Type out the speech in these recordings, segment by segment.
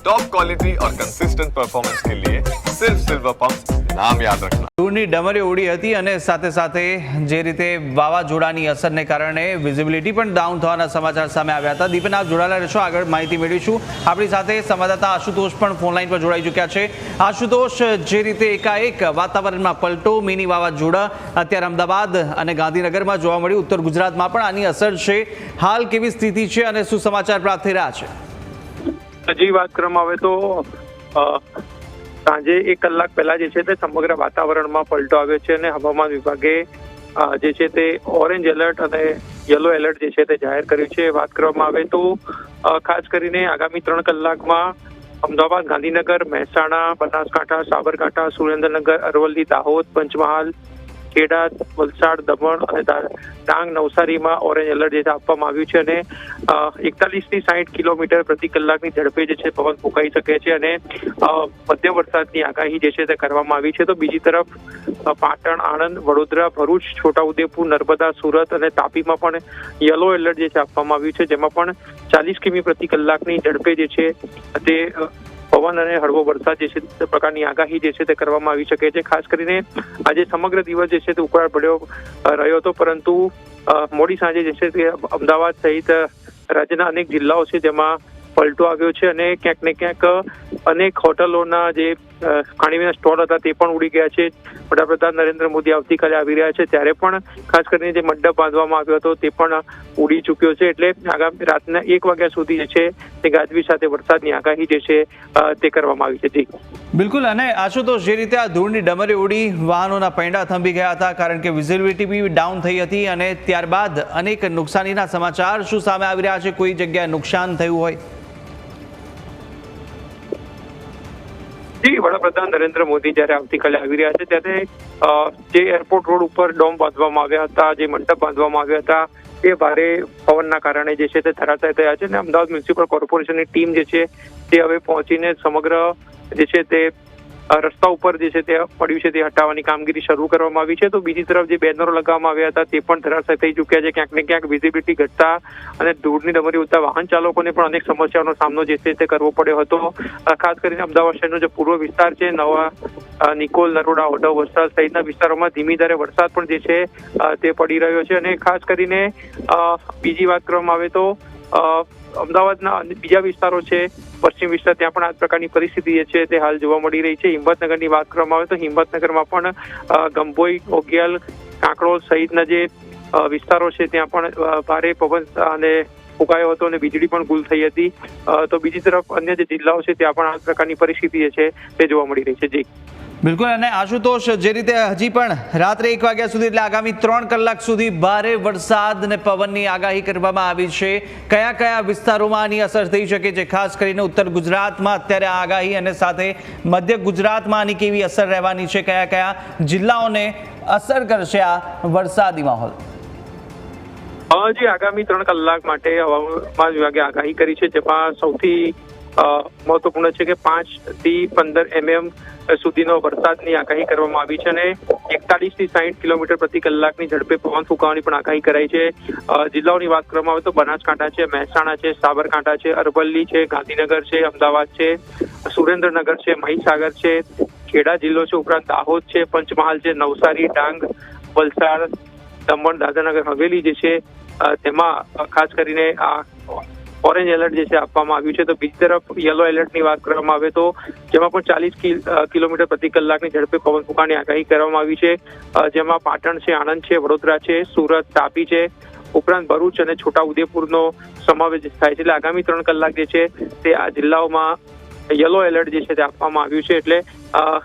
Top quality और consistent performance के लिए सिर्फ सिल्वर पंप नाम याद रखना। ધૂળની ડમરી ઉડી હતી અને સાથે સાથે જે રીતે વાવાઝોડાની અસરને કારણે વિઝિબિલિટી પણ ડાઉન થવાના સમાચાર સામે આવ્યા હતા। દીપેન, આપ જોડાયેલા રહેશો, આગળ માહિતી મેળવીશું। આપણી સાથે સંવાદદાતા આશુતોષ પણ ફોનલાઈન પર જોડાઈ ચૂક્યા છે। આશુતોષ, જે રીતે એકાએક વાતાવરણમાં પલટો, મિની વાવાઝોડા અત્યારે અમદાવાદ અને ગાંધીનગરમાં જોવા મળ્યું, ઉત્તર ગુજરાતમાં પણ આની અસર છે। હાલ કેવી સ્થિતિ છે અને શું સમાચાર પ્રાપ્ત થઈ રહ્યા છે? હજી વાત કરવામાં આવે તો સાંજે 1 કલાક પહેલા જે છે તે સમગ્ર વાતાવરણમાં પલટો આવ્યો છે અને હવામાન વિભાગે જે છે તે ઓરેન્જ એલર્ટ અને યલો એલર્ટ જે છે તે જાહેર કર્યું છે। વાત કરવામાં આવે તો ખાસ કરીને આગામી 3 કલાકમાં અમદાવાદ, ગાંધીનગર, મહેસાણા, બનાસકાંઠા, સાબરકાંઠા, સુરેન્દ્રનગર, અરવલ્લી, દાહોદ, પંચમહાલ, ખેડા, વલસાડ, દમણ અને ડાંગ, નવસારીમાં ઓરેન્જ એલર્ટ જે આપવામાં આવ્યું છે અને 41 થી 60 કિલોમીટર પ્રતિ કલાકની ઝડપે જે છે પવન ફૂંકાઈ શકે છે અને મધ્યમ વરસાદની આગાહી જે છે તે કરવામાં આવી છે। તો બીજી તરફ પાટણ, આણંદ, વડોદરા, ભરૂચ, છોટાઉદેપુર, નર્મદા, સુરત અને તાપીમાં પણ યલો એલર્ટ જે છે આપવામાં આવ્યું છે, જેમાં પણ 40 કિમી પ્રતિ કલાકની ઝડપે જે છે તે પવન અને હળવો વરસાદ જે છે તે પ્રકારની આગાહી જે છે તે કરવામાં આવી શકે છે। ખાસ કરીને આજે સમગ્ર દિવસ જે છે તે ઉકળાટ પડ્યો રહ્યો હતો, પરંતુ મોડી સાંજે જે છે તે અમદાવાદ સહિત રાજ્યના અનેક જિલ્લાઓ છે જેમાં પલટો આવ્યો છે અને ક્યાંક ને ક્યાંક અનેક હોટલોના જે ખાણીપીણીના સ્ટોલ હતા તે પણ ઉડી ગયા છે। વડાપ્રધાન નરેન્દ્ર મોદી આવતીકાલે આવી રહ્યા છે ત્યારે પણ ખાસ કરીને જે મંડપ બાંધવામાં આવ્યો હતો તે પણ ઉડી ચૂક્યો છે। એટલે આગામી રાતના 1 વાગ્યા સુધી જે છે તે ગાજવીજ સાથે વરસાદની આગાહી જે છે તે કરવામાં આવી છે। જી બિલકુલ। અને આશુતોષ, જે રીતે આ ધૂળની ડમરી ઉડી, વાહનોના પૈંડા થંભી ગયા હતા કારણ કે વિઝિબિલિટી બી ડાઉન થઈ હતી અને ત્યારબાદ અનેક નુકસાનીના સમાચાર શું સામે આવી રહ્યા છે? કોઈ જગ્યાએ નુકસાન થયું હોય? વડાપ્રધાન નરેન્દ્ર મોદી જયારે આવતીકાલે આવી રહ્યા છે ત્યારે જે એરપોર્ટ રોડ ઉપર ડોમ બાંધવામાં આવ્યા હતા, જે મંડપ બાંધવામાં આવ્યા હતા, એ ભારે પવનના કારણે જે છે તે ધરાશાય થયા છે અને અમદાવાદ મ્યુનિસિપલ કોર્પોરેશનની ટીમ જે છે તે હવે પહોંચીને સમગ્ર જે છે તે રસ્તા ઉપર જે છે તે પડ્યું છે તે હટાવવાની કામગીરી શરૂ કરવામાં આવી છે। તો બીજી તરફ જે બેનરો લગાવવામાં આવ્યા હતા તે પણ ધરાશાય થઈ ચૂક્યા છે। ક્યાંક ને ક્યાંક વિઝિબિલિટી ઘટતા અને ધૂળની ડમરી ઉડતા વાહન ચાલકોને પણ અનેક સમસ્યાઓનો સામનો જે છે તે કરવો પડ્યો હતો। ખાસ કરીને અમદાવાદ શહેરનો જે પૂર્વ વિસ્તાર છે, નવા નિકોલ, નરોડા, ઓઢવ, વસ્ત્રાલ સહિતના વિસ્તારોમાં ધીમી ધારે વરસાદ પણ જે છે તે પડી રહ્યો છે અને ખાસ કરીને બીજી વાત કરવામાં આવે તો અમદાવાદના બીજા વિસ્તારો છે, પશ્ચિમ વિસ્તાર, ત્યાં પણ આ પ્રકારની પરિસ્થિતિ જે છે તે હાલ જોવા મળી રહી છે। હિંમતનગરની વાત કરવામાં આવે તો હિંમતનગરમાં પણ ગંભોઈ, ઓગિયાલ, કાંકરોલ સહિતના જે વિસ્તારો છે ત્યાં પણ ભારે પવન અને ફૂંકાયો હતો અને વીજળી પણ ગુલ થઈ હતી। તો બીજી તરફ અન્ય જે જિલ્લાઓ છે ત્યાં પણ આ પ્રકારની પરિસ્થિતિ જે છે તે જોવા મળી રહી છે। જી બિલકુલ। અને આશુતોષ, જે રીતે હજી પણ રાત્રે 1 વાગ્યા સુધી એટલે આગામી 3 કલાક સુધી ભારે વરસાદ અને પવનની આગાહી કરવામાં આવી છે, કયા કયા વિસ્તારોમાં આની અસર થઈ શકે છે? ખાસ કરીને ઉત્તર ગુજરાતમાં અત્યારે આગાહી અને સાથે મધ્ય ગુજરાતમાં આની કેવી અસર રહેવાની છે? કયા કયા જિલ્લાઓને અસર કરશે આ વરસાદી માહોલ? જે આગામી 3 કલાક માટે હવામાન વિભાગે આગાહી કરી છે, જેમાં સૌથી મહત્વપૂર્ણ છે કે 5 થી 15 mm સુધીનો વરસાદની આગાહી કરવામાં આવી છે અને 41 થી 60 કિલોમીટર પ્રતિ કલાકની ઝડપે પવન ફૂંકાવાની પણ આગાહી કરાઈ છે। જિલ્લાઓની વાત કરવામાં આવે તો બનાસકાંઠા છે, મહેસાણા છે, સાબરકાંઠા છે, અરવલ્લી છે, ગાંધીનગર છે, અમદાવાદ છે, સુરેન્દ્રનગર છે, મહીસાગર છે, ખેડા જિલ્લો છે, ઉપરાંત દાહોદ છે, પંચમહાલ છે, નવસારી, ડાંગ, વલસાડ, દમણ, દાદરાનગર હવેલી જે છે તેમાં ખાસ કરીને આ ઓરેન્જ એલર્ટ જે છે આપવામાં આવ્યું છે। તો બીજી તરફ યલો એલર્ટની વાત કરવામાં આવે તો જેમાં પણ 40 કિલોમીટર પ્રતિ કલાકની ઝડપે પવન ફૂંકાવાની આગાહી કરવામાં આવી છે, જેમાં પાટણ છે, આણંદ છે, વડોદરા છે, સુરત, તાપી છે, ઉપરાંત ભરૂચ અને છોટાઉદેપુરનો સમાવેશ થાય છે। એટલે આગામી 3 કલાક જે છે તે આ જિલ્લાઓમાં યલો એલર્ટ જે છે તે આપવામાં આવ્યું છે। એટલે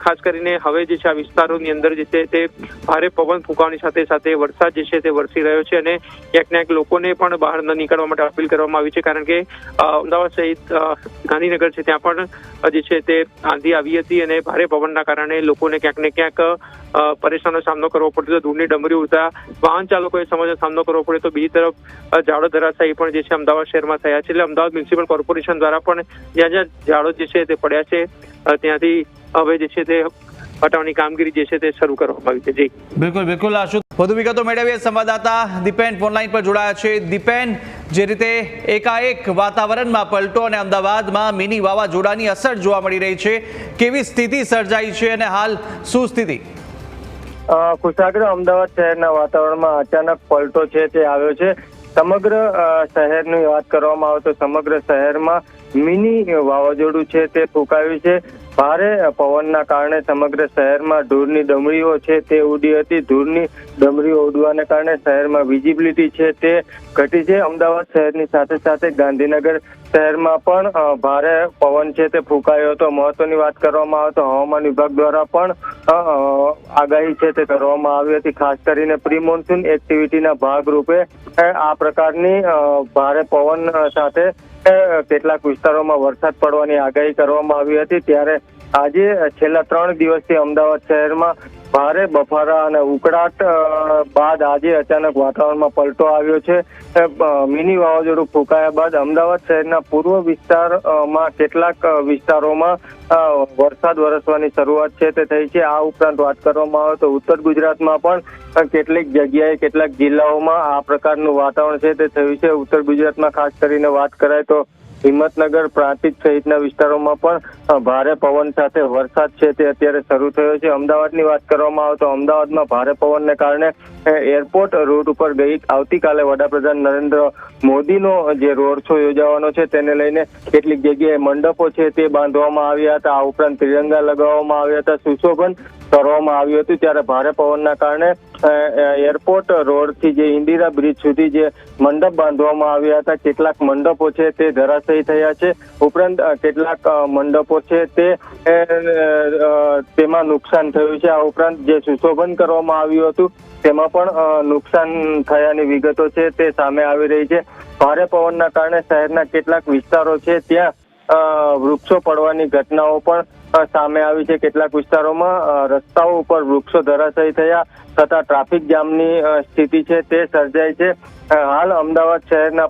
ખાસ કરીને હવે જે છે આ વિસ્તારોની અંદર જે છે તે ભારે પવન ફૂંકાવાની સાથે સાથે વરસાદ જે છે તે વરસી રહ્યો છે અને ક્યાંક ક્યાંક લોકોને પણ બહાર ન નીકળવા માટે અપીલ કરવામાં આવી છે, કારણ કે અમદાવાદ સહિત ગાંધીનગર છે ત્યાં પણ જે છે તે આંધી આવી હતી અને ભારે પવનના કારણે લોકોને ક્યાંક ને ક્યાંક પરેશાનનો સામનો કરવો પડતો હતો। ધૂળની ડમરી ઉડતા વાહન ચાલકોએ સમસ્યાનો સામનો કરવો પડ્યો તો બીજી તરફ ઝાડો ધરાશાયી પણ જે છે અમદાવાદ શહેરમાં થયા છે। એટલે અમદાવાદ મ્યુનિસિપલ કોર્પોરેશન દ્વારા પણ જ્યાં જ્યાં ઝાડો જે છે તે પડ્યા છે ત્યાંથી હવે જે છે તે હટાવવાની કામગીરી જે છે તે શરૂ કરવામાં આવી છે। જી બિલકુલ બિલકુલ। વધુ વિગતો મેળવીએ, સંવાદદાતા દીપેન ફોનલાઈન પર જોડાયા છે। દીપેન, જે રીતે એકાએક વાતાવરણમાં પલટો અને અમદાવાદમાં મિની વાવાઝોડાની અસર જોવા મળી રહી છે, કેવી સ્થિતિ સર્જાઈ છે અને હાલ શું સ્થિતિ? કુશાગ્ર, અમદાવાદ શહેરના વાતાવરણમાં અચાનક પલટો છે તે આવ્યો છે. સમગ્ર શહેરની વાત કરવામાં આવે તો સમગ્ર શહેરમાં મિની વાવાઝોડું છે તે ફૂંકાયું છે. ભારે પવનના કારણે સમગ્ર શહેરમાં ધૂળની ડમરીઓ છે તે ઉડી હતી. ધૂળની ડમરીઓ ઉડવાને કારણે શહેરમાં વિઝિબિલિટી છે તે ઘટી છે. અમદાવાદ શહેરની સાથે સાથે ગાંધીનગર શહેરમાં પણ ભારે પવન છે તે ફૂંકાયો હતો. મહત્વની વાત કરવામાં આવે તો હવામાન વિભાગ દ્વારા પણ આગાહી છે તે કરવામાં આવી હતી. ખાસ કરીને પ્રી મોન્સૂન એક્ટિવિટીના ભાગરૂપે આ પ્રકારની ભારે પવન સાથે કેટલાક વિસ્તારોમાં વરસાદ પડવાની આગાહી કરવામાં આવી હતી. ત્યારે આજે છેલ્લા 3 દિવસથી અમદાવાદ શહેરમાં ભારે બફારા અને ઉકળાટ બાદ આજે અચાનક વાતાવરણમાં પલટો આવ્યો છે. મિની વાવાઝોડું ફૂંકાયા બાદ અમદાવાદ શહેરના પૂર્વ વિસ્તારમાં કેટલાક વિસ્તારોમાં વરસાદ વરસવાની શરૂઆત છે તે થઈ છે. આ ઉપરાંત વાત કરવામાં આવે તો ઉત્તર ગુજરાતમાં પણ કેટલીક જગ્યાએ કેટલાક જિલ્લાઓમાં આ પ્રકારનું વાતાવરણ છે તે થયું છે. ઉત્તર ગુજરાતમાં ખાસ કરીને વાત કરાય તો હિંમતનગર, પ્રાંતિજ સહિતના વિસ્તારોમાં પણ ભારે પવન સાથે વરસાદ છે તે અત્યારે શરૂ થયો છે. અમદાવાદની વાત કરવામાં આવે તો અમદાવાદમાં ભારે પવનને કારણે એરપોર્ટ રોડ ઉપર આવતીકાલે વડાપ્રધાન નરેન્દ્ર મોદીનો જે રોડ શો યોજાવાનો છે તેને લઈને કેટલીક જગ્યાએ મંડપો છે તે બાંધવામાં આવ્યા હતા. આ ઉપરાંત ત્રિરંગા લગાવવામાં આવ્યા હતા, સુશોભન કરવામાં આવ્યું હતું. ત્યારે ભારે પવનના કારણે એરપોર્ટ રોડથી જે ઇન્દિરા બ્રિજ સુધી જે મંડપ બાંધવામાં આવ્યા હતા, કેટલાક મંડપો છે તે ધરાશયી થયા છે. ઉપરાંત કેટલાક મંડપો છે તેમાં નુકસાન થયું છે. આ ઉપરાંત જે સુશોભન કરવામાં આવ્યું હતું તેમાં પણ નુકસાન થયાની વિગતો છે તે સામે આવી રહી છે. ભારે પવનના કારણે શહેરના કેટલાક વિસ્તારો છે ત્યાં વૃક્ષો પડવાની ઘટનાઓ પણ સામે આવી છે. કેટલાક વિસ્તારોમાં રસ્તાઓ ઉપર વૃક્ષો ધરાશયી થયા તથા ટ્રાફિક જામની સ્થિતિ છે તે સર્જાય છે. હાલ અમદાવાદ શહેરના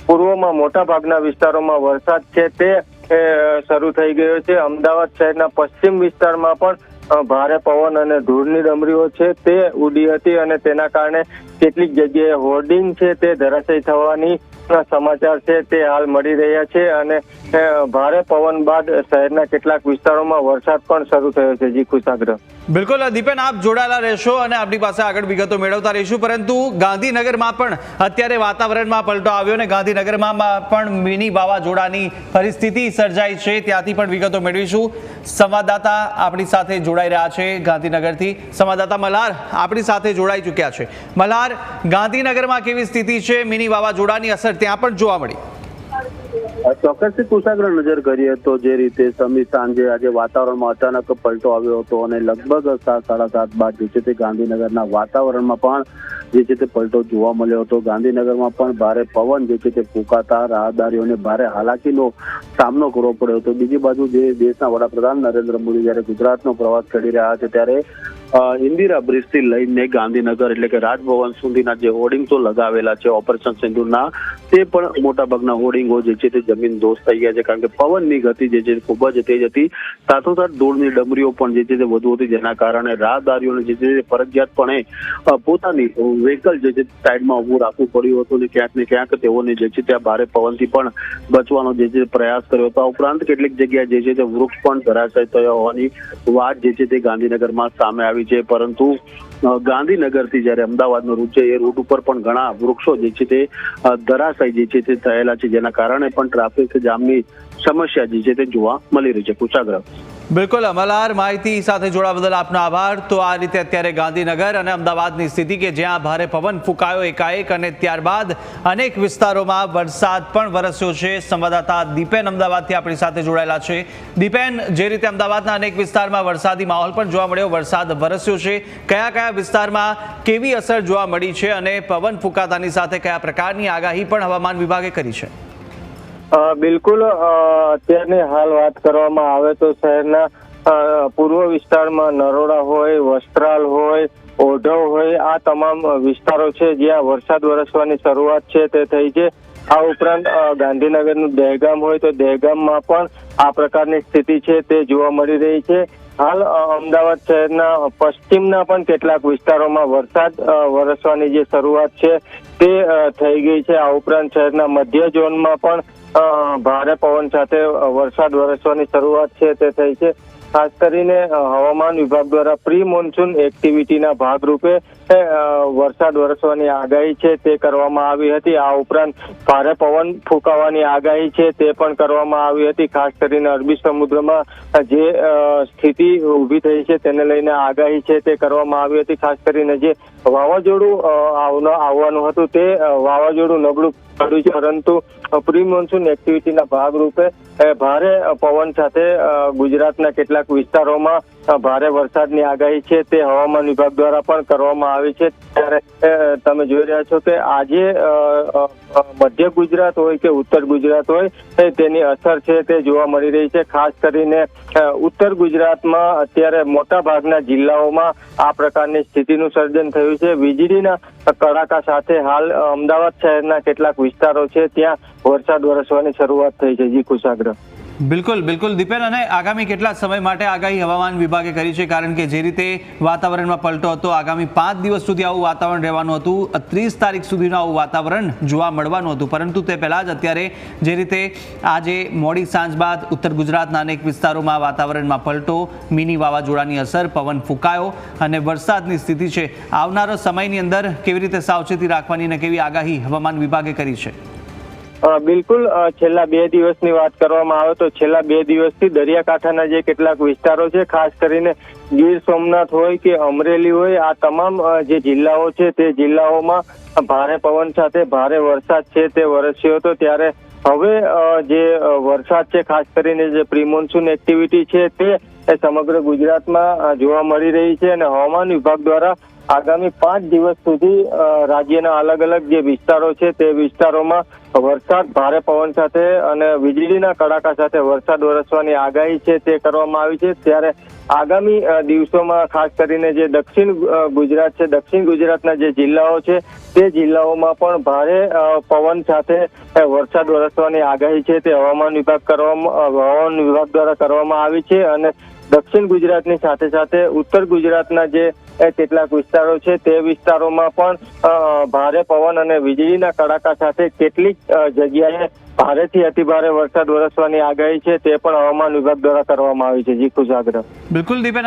પૂર્વમાં મોટા ભાગના વિસ્તારોમાં વરસાદ છે તે શરૂ થઈ ગયો છે. અમદાવાદ શહેરના પશ્ચિમ વિસ્તારમાં પણ ભારે પવન અને ધૂળની ડમરીઓ છે તે ઉડી હતી અને તેના કારણે કેટલીક જગ્યાએ હોર્ડિંગ છે તે ધરાશયી થવાની સમાચાર છે તે હાલ મળી રહ્યા છે અને ભારે પવન બાદ શહેરના કેટલાક વિસ્તારોમાં વરસાદ પણ શરૂ થયો છે. જી કુશાગ્ર. બિલકુલ દીપેન, આપ જોડાયેલા રહેશો અને આપની પાસે આગળ વિગતો મેળવતા રહીશું. પરંતુ ગાંધીનગરમાં પણ અત્યારે વાતાવરણમાં પલટો આવ્યો અને ગાંધીનગરમાં પણ મિની વાવાઝોડાની પરિસ્થિતિ સર્જાઈ છે, ત્યાંથી પણ વિગતો મેળવીશું. સંવાદદાતા આપણી સાથે જોડાઈ રહ્યા છે ગાંધીનગરથી. સંવાદદાતા મલ્હાર આપણી સાથે જોડાઈ ચૂક્યા છે. મલ્હાર, ગાંધીનગરમાં કેવી સ્થિતિ છે? મિની વાવાઝોડાની અસર ત્યાં પણ જોવા મળી? ચોક્કસથી કુશાગ્ર, નજર કરીએ તો જે રીતે સાંજે આજે વાતાવરણમાં અચાનક પલટો આવ્યો હતો અને લગભગ 7:30 બાદ જે છે તે ગાંધીનગરના વાતાવરણમાં પણ જે છે તે પલટો જોવા મળ્યો હતો. ગાંધીનગરમાં પણ ભારે પવન જે છે તે ફૂંકાતા રાહદારીઓને ભારે હાલાકીનો સામનો કરવો પડ્યો હતો. બીજી બાજુ જે દેશના વડાપ્રધાન નરેન્દ્ર મોદી જયારે ગુજરાતનો પ્રવાસ કરી રહ્યા છે ત્યારે ઇન્દિરા બ્રિજથી લઈને ગાંધીનગર એટલે કે રાજભવન સુધીના જે હોર્ડિંગ્સો લગાવેલા છે ઓપરેશન સિંદૂરના, તે પણ મોટાભાગના હોર્ડિંગો જે છે તે જમીન દોષ થઈ ગયા છે. કારણ કે પવનની ગતિ જે છે ખૂબ જ તેજ હતી. સાથોસાથ ધૂળની ડમરીઓ પણ જે છે તે વધુ હતી, જેના કારણે રાહદારીઓને જે છે તે ફરજિયાતપણે પોતાની વ્હીકલ જે છે સાઈડમાં ઊભું રાખવું પડ્યું હતું અને ક્યાંક ને ક્યાંક તેઓને જે છે ત્યાં ભારે પવનથી પણ બચવાનો જે છે પ્રયાસ કર્યો હતો. ઉપરાંત કેટલીક જગ્યાએ જે છે તે વૃક્ષ પણ ધરાશયી થયા હોવાની વાત જે છે તે ગાંધીનગરમાં સામે આવી છે. પરંતુ ગાંધીનગરથી જયારે અમદાવાદનો રૂટ છે એ રૂટ ઉપર પણ ઘણા વૃક્ષો જે છે તે ધરાશયી જે છે તે થયેલા છે, જેના કારણે પણ ટ્રાફિક જામની સમસ્યા જે છે તે જોવા મળી રહી છે. કુશાગ્ર. બિલકુલ મલ્હાર, માહિતી સાથે જોડાવા બદલ આપનો આભાર. તો આ રીતે અત્યારે ગાંધીનગર અને અમદાવાદની સ્થિતિ કે જ્યાં ભારે પવન ફૂંકાયો એકાએક અને ત્યારબાદ અનેક વિસ્તારોમાં વરસાદ પણ વરસ્યો છે. સંવાદદાતા દીપેન અમદાવાદથી આપણી સાથે જોડાયેલા છે. દીપેન, જે રીતે અમદાવાદના અનેક વિસ્તારમાં વરસાદી માહોલ પણ જોવા મળ્યો, વરસાદ વરસ્યો છે, કયા કયા વિસ્તારમાં કેવી અસર જોવા મળી છે અને પવન ફૂંકાતાની સાથે કયા પ્રકારની આગાહી પણ હવામાન વિભાગે કરી છે? બિલકુલ, અત્યારની હાલ વાત કરવામાં આવે તો શહેરના પૂર્વ વિસ્તારમાં નરોડા હોય, વસ્ત્રાલ હોય, ઓઢવ હોય, આ તમામ વિસ્તારો છે જ્યાં વરસાદ વરસવાની શરૂઆત છે તે થઈ છે. આ ઉપરાંત ગાંધીનગરનું દહેગામ હોય તો દહેગામમાં પણ આ પ્રકારની સ્થિતિ છે તે જોવા મળી રહી છે. હાલ અમદાવાદ શહેરના પશ્ચિમના પણ કેટલાક વિસ્તારોમાં વરસાદ વરસવાની જે શરૂઆત છે તે થઈ ગઈ છે. આ ઉપરાંત શહેરના મધ્ય ઝોનમાં પણ ભારે પવન સાથે વરસાદ વરસવાની શરૂઆત છે તે થઈ છે. ખાસ કરીને હવામાન વિભાગ દ્વારા પ્રી મોન્સૂન એક્ટિવિટીના ભાગરૂપે વરસાદ વરસવાની આગાહી છે તે કરવામાં આવી હતી. આ ઉપરાંત ભારે પવન ફૂંકાવાની આગાહી છે તે પણ કરવામાં આવી હતી. ખાસ કરીને અરબી સમુદ્રમાં જે સ્થિતિ ઊભી થઈ છે તેને લઈને આગાહી છે તે કરવામાં આવી હતી. ખાસ કરીને જે વાવાઝોડું આવવાનું હતું તે વાવાઝોડું નબળું પડ્યું છે, પરંતુ પ્રી મોન્સૂન એક્ટિવિટીના ભાગરૂપે ભારે પવન સાથે ગુજરાતના કેટલાક વિસ્તારોમાં ભારે વરસાદની આગાહી છે તે હવામાન વિભાગ દ્વારા પણ કરવામાં આવી છે. ત્યારે તમે જોઈ રહ્યા છો કે આજે મધ્ય ગુજરાત હોય કે ઉત્તર ગુજરાત હોય તેની અસર છે તે જોવા મળી રહી છે. ખાસ કરીને ઉત્તર ગુજરાતમાં અત્યારે મોટા ભાગના જિલ્લાઓમાં આ પ્રકારની સ્થિતિનું સર્જન થયું છે. વીજળીના કડાકા સાથે હાલ અમદાવાદ શહેરના કેટલાક વિસ્તારો છે ત્યાં વરસાદ વરસવાની શરૂઆત થઈ છે. જી કુશાગ્ર. બિલકુલ દીપેન, અને આગામી કેટલા સમય માટે આગાહી હવામાન વિભાગે કરી છે? કારણ કે જે રીતે વાતાવરણમાં પલટો હતો, આગામી 5 દિવસ સુધી આવું વાતાવરણ રહેવાનું હતું, 30 તારીખ સુધીનું આવું વાતાવરણ જોવા મળવાનું હતું, પરંતુ તે પહેલાં જ અત્યારે જે રીતે આજે મોડી સાંજ બાદ ઉત્તર ગુજરાતના અનેક વિસ્તારોમાં વાતાવરણમાં પલટો, મિની વાવાઝોડાની અસર, પવન ફૂંકાયો અને વરસાદની સ્થિતિ છે. આવનારા સમયની અંદર કેવી રીતે સાવચેતી રાખવાની અને કેવી આગાહી હવામાન વિભાગે કરી છે? બિલકુલ, છેલ્લા 2 દિવસની વાત કરવામાં આવે તો છેલ્લા 2 દિવસથી દરિયાકાંઠાના જે કેટલાક વિસ્તારો છે, ખાસ કરીને ગીર સોમનાથ હોય કે અમરેલી હોય, આ તમામ જે જિલ્લાઓ છે તે જિલ્લાઓમાં ભારે પવન સાથે ભારે વરસાદ છે તે વરસ્યો હતો. ત્યારે હવે જે વરસાદ છે, ખાસ કરીને જે પ્રી મોન્સૂન એક્ટિવિટી છે તે સમગ્ર ગુજરાતમાં જોવા મળી રહી છે અને હવામાન વિભાગ દ્વારા આગામી 5 દિવસ સુધી રાજ્યના અલગ અલગ જે વિસ્તારો છે તે વિસ્તારોમાં વરસાદ, ભારે પવન સાથે અને વીજળીના કડાકા સાથે વરસાદ વરસવાની આગાહી છે તે કરવામાં આવી છે. ત્યારે આગામી દિવસોમાં ખાસ કરીને જે દક્ષિણ ગુજરાત છે, દક્ષિણ ગુજરાતના જે જિલ્લાઓ છે તે જિલ્લાઓમાં પણ ભારે પવન સાથે વરસાદ વરસવાની આગાહી છે તે હવામાન વિભાગ દ્વારા કરવામાં આવી છે. અને દક્ષિણ ગુજરાતની સાથે સાથે ઉત્તર ગુજરાતના જે કેટલાક વિસ્તારો છે તે વિસ્તારોમાં પણ ભારે પવન અને વીજળીના કડાકા સાથે કેટલીક જગ્યાએ ભારેથી અતિભારે વરસાદ વરસવાની આગાહી છે તે પણ હવામાન વિભાગ દ્વારા કરવામાં આવી છે. જી કુશાગ્ર. બિલકુલ દીપેન.